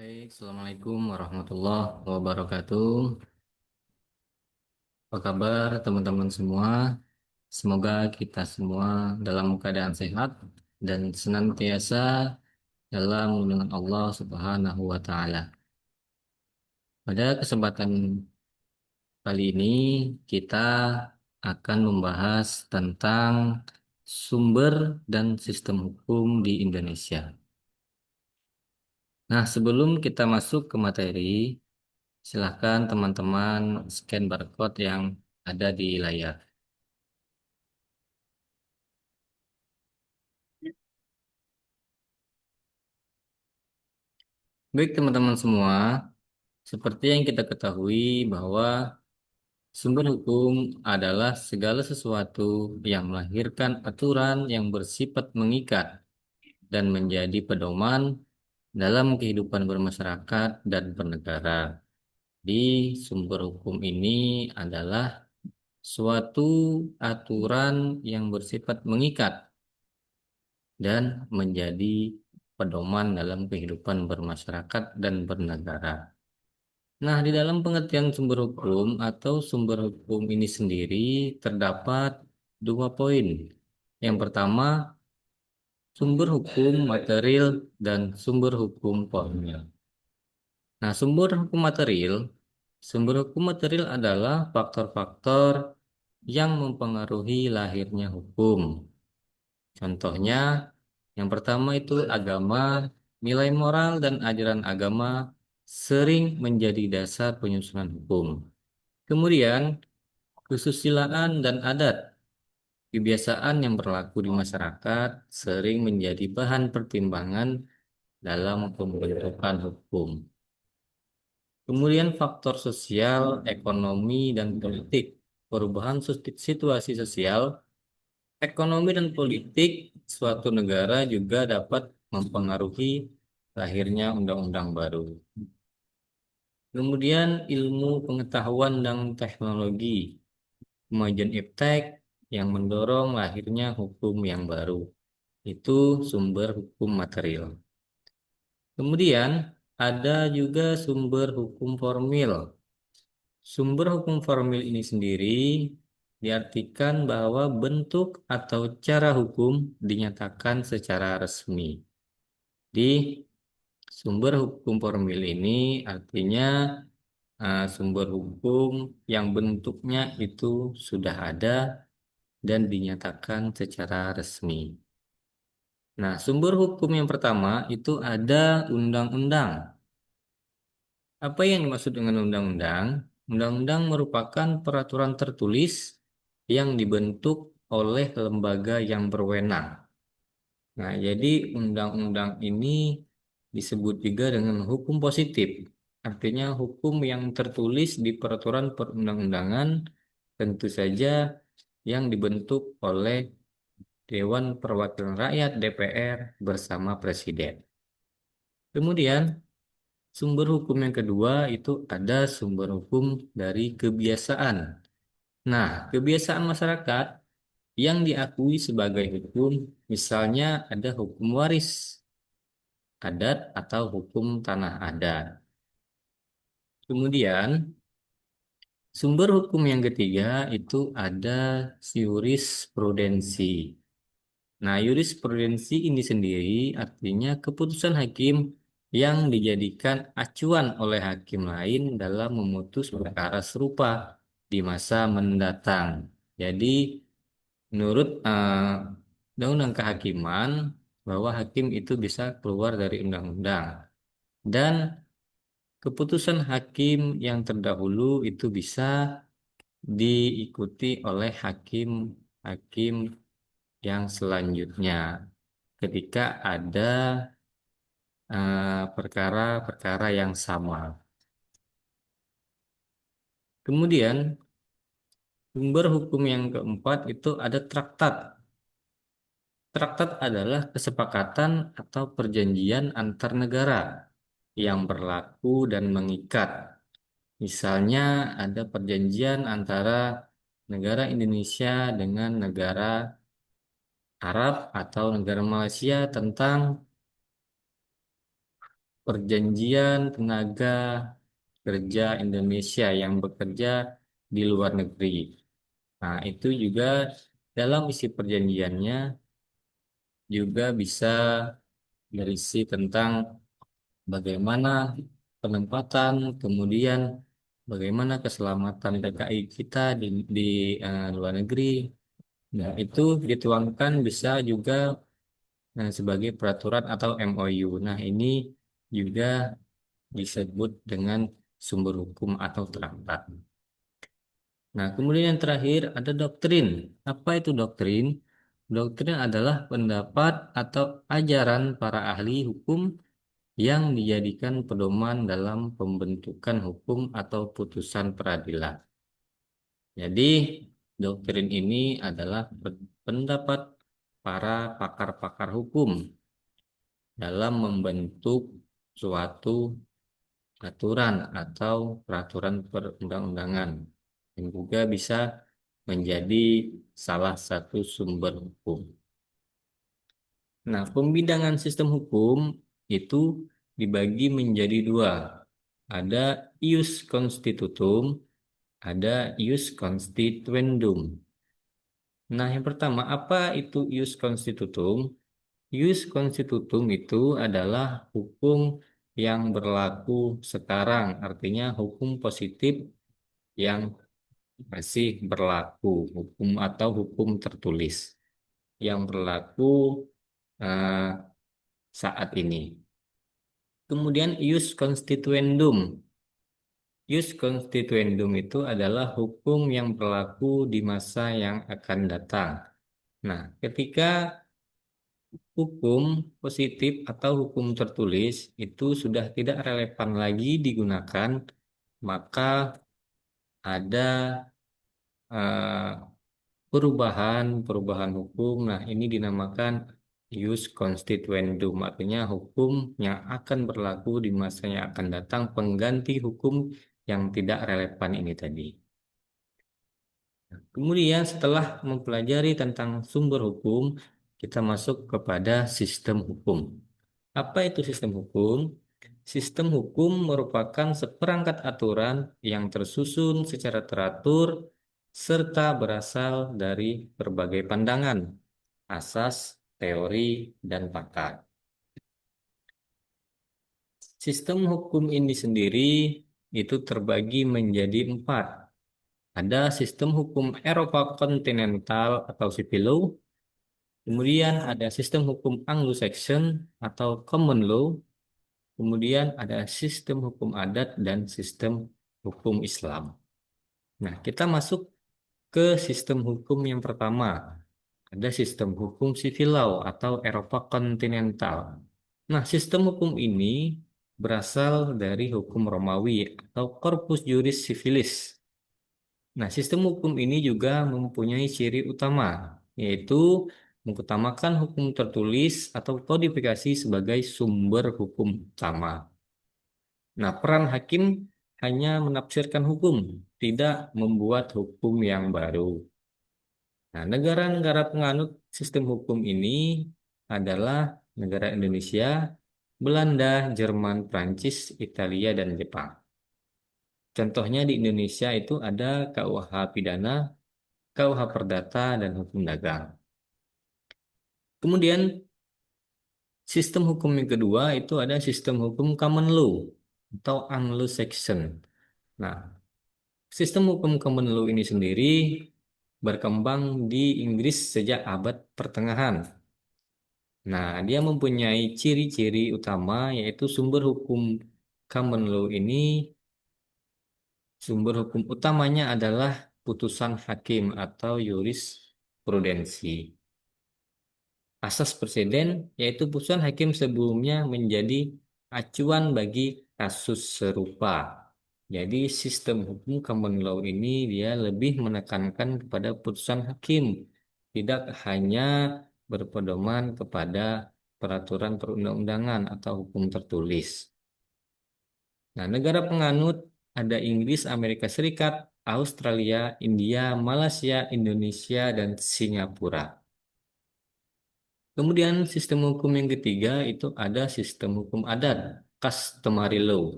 Baik, Assalamualaikum warahmatullahi wabarakatuh. Apa kabar teman-teman semua? Semoga kita semua dalam keadaan sehat dan senantiasa dalam lindungan Allah Subhanahu wa Ta'ala. Pada kesempatan kali ini, kita akan membahas tentang sumber dan sistem hukum di Indonesia. Nah, sebelum kita masuk ke materi, silahkan teman-teman scan barcode yang ada di layar. Baik teman-teman semua, seperti yang kita ketahui bahwa sumber hukum adalah segala sesuatu yang melahirkan aturan yang bersifat mengikat dan menjadi pedoman dalam kehidupan bermasyarakat dan bernegara. Di sumber hukum ini adalah suatu aturan yang bersifat mengikat dan menjadi pedoman dalam kehidupan bermasyarakat dan bernegara. Nah, di dalam pengertian sumber hukum atau sumber hukum ini sendiri terdapat dua poin. Yang pertama, sumber hukum material dan sumber hukum formil. Nah, sumber hukum material adalah faktor-faktor yang mempengaruhi lahirnya hukum. Contohnya, yang pertama itu agama, nilai moral dan ajaran agama sering menjadi dasar penyusunan hukum. Kemudian, kesusilaan dan adat, kebiasaan yang berlaku di masyarakat sering menjadi bahan pertimbangan dalam pembentukan hukum. Kemudian faktor sosial, ekonomi, dan politik. Perubahan situasi sosial, ekonomi, dan politik suatu negara juga dapat mempengaruhi lahirnya undang-undang baru. Kemudian ilmu pengetahuan dan teknologi, kemajuan iptek yang mendorong lahirnya hukum yang baru. Itu sumber hukum material. Kemudian ada juga sumber hukum formil. Sumber hukum formil ini sendiri diartikan bahwa bentuk atau cara hukum dinyatakan secara resmi. Di sumber hukum formil ini artinya sumber hukum yang bentuknya itu sudah ada dan dinyatakan secara resmi. Nah, sumber hukum yang pertama itu ada undang-undang. Apa yang dimaksud dengan undang-undang? Undang-undang merupakan peraturan tertulis yang dibentuk oleh lembaga yang berwenang. Nah, jadi undang-undang ini disebut juga dengan hukum positif. Artinya hukum yang tertulis di peraturan perundang-undangan tentu saja yang dibentuk oleh Dewan Perwakilan Rakyat DPR bersama Presiden. Kemudian sumber hukum yang kedua itu ada sumber hukum dari kebiasaan. Nah, kebiasaan masyarakat yang diakui sebagai hukum, misalnya ada hukum waris adat atau hukum tanah adat. Kemudian, sumber hukum yang ketiga itu ada jurisprudensi. Nah, jurisprudensi ini sendiri artinya keputusan hakim yang dijadikan acuan oleh hakim lain dalam memutus perkara serupa di masa mendatang. Jadi, menurut Undang-Undang Kehakiman, bahwa hakim itu bisa keluar dari undang-undang. Dan keputusan hakim yang terdahulu itu bisa diikuti oleh hakim-hakim yang selanjutnya ketika ada perkara-perkara yang sama. Kemudian, sumber hukum yang keempat itu ada traktat. Traktat adalah kesepakatan atau perjanjian antar negara yang berlaku dan mengikat. Misalnya ada perjanjian antara negara Indonesia dengan negara Arab atau negara Malaysia tentang perjanjian tenaga kerja Indonesia yang bekerja di luar negeri. Nah, itu juga dalam isi perjanjiannya juga bisa berisi tentang bagaimana penempatan, kemudian bagaimana keselamatan TKI kita di luar negeri. Nah, itu dituangkan bisa juga sebagai peraturan atau MOU. Nah, ini juga disebut dengan sumber hukum atau traktat. Nah, kemudian yang terakhir ada doktrin. Apa itu doktrin? Doktrin adalah pendapat atau ajaran para ahli hukum yang dijadikan pedoman dalam pembentukan hukum atau putusan peradilan. Jadi, doktrin ini adalah pendapat para pakar-pakar hukum dalam membentuk suatu aturan atau peraturan perundang-undangan yang juga bisa menjadi salah satu sumber hukum. Nah, pembidangan sistem hukum itu dibagi menjadi dua. Ada ius constitutum, ada ius constituendum. Nah, yang pertama, apa itu ius constitutum? Ius constitutum itu adalah hukum yang berlaku sekarang, artinya hukum positif yang masih berlaku, hukum atau hukum tertulis yang berlaku eh, saat ini. Kemudian ius constituendum. Ius constituendum itu adalah hukum yang berlaku di masa yang akan datang. Nah, ketika hukum positif atau hukum tertulis itu sudah tidak relevan lagi digunakan, maka ada eh, perubahan hukum. Nah, ini dinamakan ius constituendum, artinya hukum yang akan berlaku di masa yang akan datang, pengganti hukum yang tidak relevan ini tadi. Kemudian setelah mempelajari tentang sumber hukum, kita masuk kepada sistem hukum. Apa itu sistem hukum? Sistem hukum merupakan seperangkat aturan yang tersusun secara teratur serta berasal dari berbagai pandangan, asas, teori, dan pakar. Sistem hukum ini sendiri itu terbagi menjadi empat. Ada sistem hukum Eropa kontinental atau civil law, kemudian ada sistem hukum Anglo-Saxon atau common law, kemudian ada sistem hukum adat dan sistem hukum Islam. Nah, kita masuk ke sistem hukum yang pertama. Ada sistem hukum civil law atau Eropa kontinental. Nah, sistem hukum ini berasal dari hukum Romawi atau Corpus Juris Civilis. Nah, sistem hukum ini juga mempunyai ciri utama, yaitu mengutamakan hukum tertulis atau kodifikasi sebagai sumber hukum utama. Nah, peran hakim hanya menafsirkan hukum, tidak membuat hukum yang baru. Nah, negara-negara penganut sistem hukum ini adalah negara Indonesia, Belanda, Jerman, Prancis, Italia, dan Jepang. Contohnya di Indonesia itu ada KUH Pidana, KUH Perdata, dan Hukum Dagang. Kemudian sistem hukum yang kedua itu ada sistem hukum common law atau Anglo-Saxon. Nah, sistem hukum common law ini sendiri berkembang di Inggris sejak abad pertengahan. Nah, dia mempunyai ciri-ciri utama yaitu sumber hukum common law ini, sumber hukum utamanya adalah putusan hakim atau jurisprudensi. Asas preseden yaitu putusan hakim sebelumnya menjadi acuan bagi kasus serupa. Jadi sistem hukum common law ini dia lebih menekankan kepada putusan hakim, tidak hanya berpedoman kepada peraturan perundang-undangan atau hukum tertulis. Nah, negara penganut ada Inggris, Amerika Serikat, Australia, India, Malaysia, Indonesia, dan Singapura. Kemudian sistem hukum yang ketiga itu ada sistem hukum adat. customary law.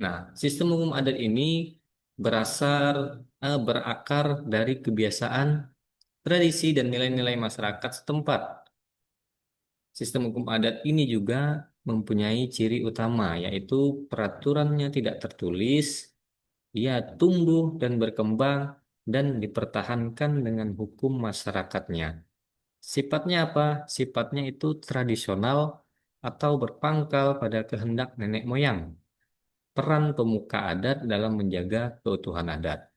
Nah, sistem hukum adat ini berakar dari kebiasaan, tradisi, dan nilai-nilai masyarakat setempat. Sistem hukum adat ini juga mempunyai ciri utama, yaitu peraturannya tidak tertulis, ia tumbuh dan berkembang dan dipertahankan dengan hukum masyarakatnya. Sifatnya apa? Sifatnya itu tradisional atau berpangkal pada kehendak nenek moyang. Peran pemuka adat dalam menjaga keutuhan adat.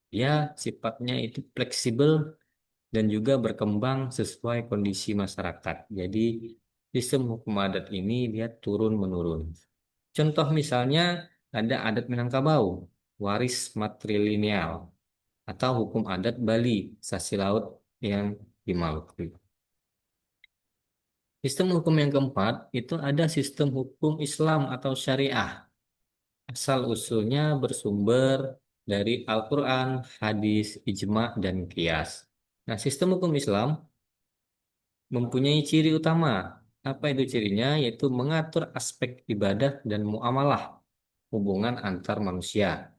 Ya, sifatnya itu fleksibel dan juga berkembang sesuai kondisi masyarakat. Jadi, sistem hukum adat ini dia turun-menurun. Contoh misalnya ada adat Minangkabau, waris matrilineal, atau hukum adat Bali, sasi laut yang di Maluku. Sistem hukum yang keempat itu ada sistem hukum Islam atau syariah. Asal-usulnya bersumber dari Al-Quran, hadis, ijma, dan qiyas. Nah, sistem hukum Islam mempunyai ciri utama. Apa itu cirinya? Yaitu mengatur aspek ibadah dan muamalah hubungan antar manusia.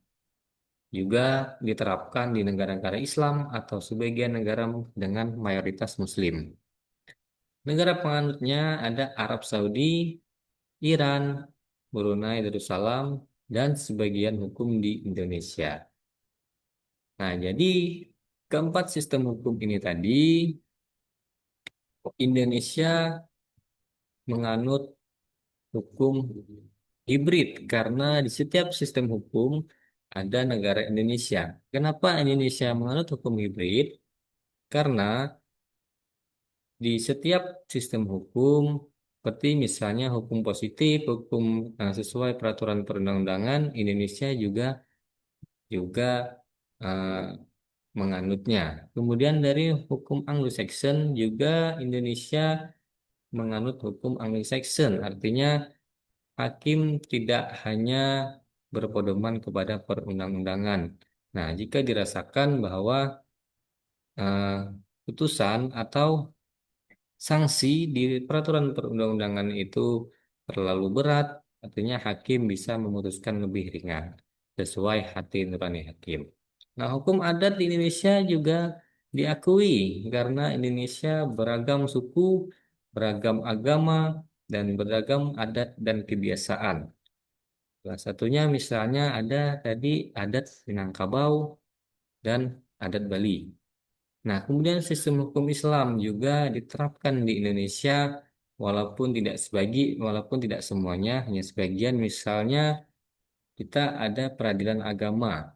Juga diterapkan di negara-negara Islam atau sebagian negara dengan mayoritas Muslim. Negara penganutnya ada Arab Saudi, Iran, Brunei Darussalam, dan sebagian hukum di Indonesia. Nah, jadi keempat sistem hukum ini tadi, Indonesia menganut hukum hibrid karena di setiap sistem hukum ada negara Indonesia. Kenapa Indonesia menganut hukum hibrid? Karena di setiap sistem hukum, seperti misalnya hukum positif, hukum sesuai peraturan perundang-undangan, Indonesia juga juga eh, menganutnya. Kemudian dari hukum Anglo-Saxon juga Indonesia menganut hukum Anglo-Saxon, artinya hakim tidak hanya berpedoman kepada perundang-undangan. Nah, jika dirasakan bahwa eh, putusan atau sanksi di peraturan perundang-undangan itu terlalu berat, artinya hakim bisa memutuskan lebih ringan sesuai hati nurani hakim. Nah, hukum adat di Indonesia juga diakui karena Indonesia beragam suku, beragam agama, dan beragam adat dan kebiasaan. Salah satunya misalnya ada tadi adat Minangkabau dan adat Bali. Nah, kemudian sistem hukum Islam juga diterapkan di Indonesia walaupun tidak semuanya, hanya sebagian. Misalnya kita ada peradilan agama,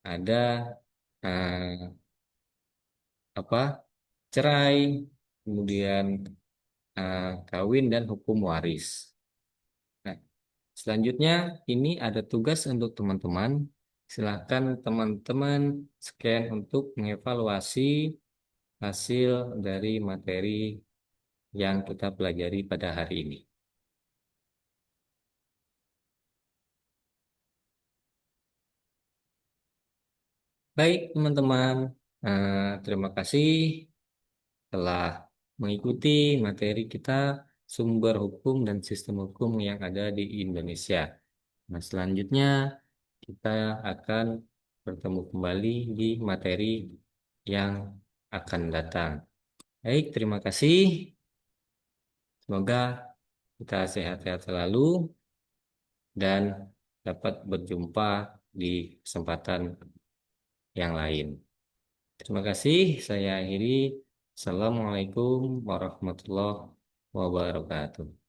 ada eh, apa cerai, kemudian kawin dan hukum waris. Nah, selanjutnya ini ada tugas untuk teman-teman. Silakan teman-teman scan untuk mengevaluasi hasil dari materi yang kita pelajari pada hari ini. Baik, teman-teman, terima kasih telah mengikuti materi kita sumber hukum dan sistem hukum yang ada di Indonesia. Nah, selanjutnya kita akan bertemu kembali di materi yang akan datang. Baik, terima kasih. Semoga kita sehat-sehat selalu dan dapat berjumpa di kesempatan yang lain. Terima kasih. Saya akhiri. Assalamualaikum warahmatullahi wabarakatuh.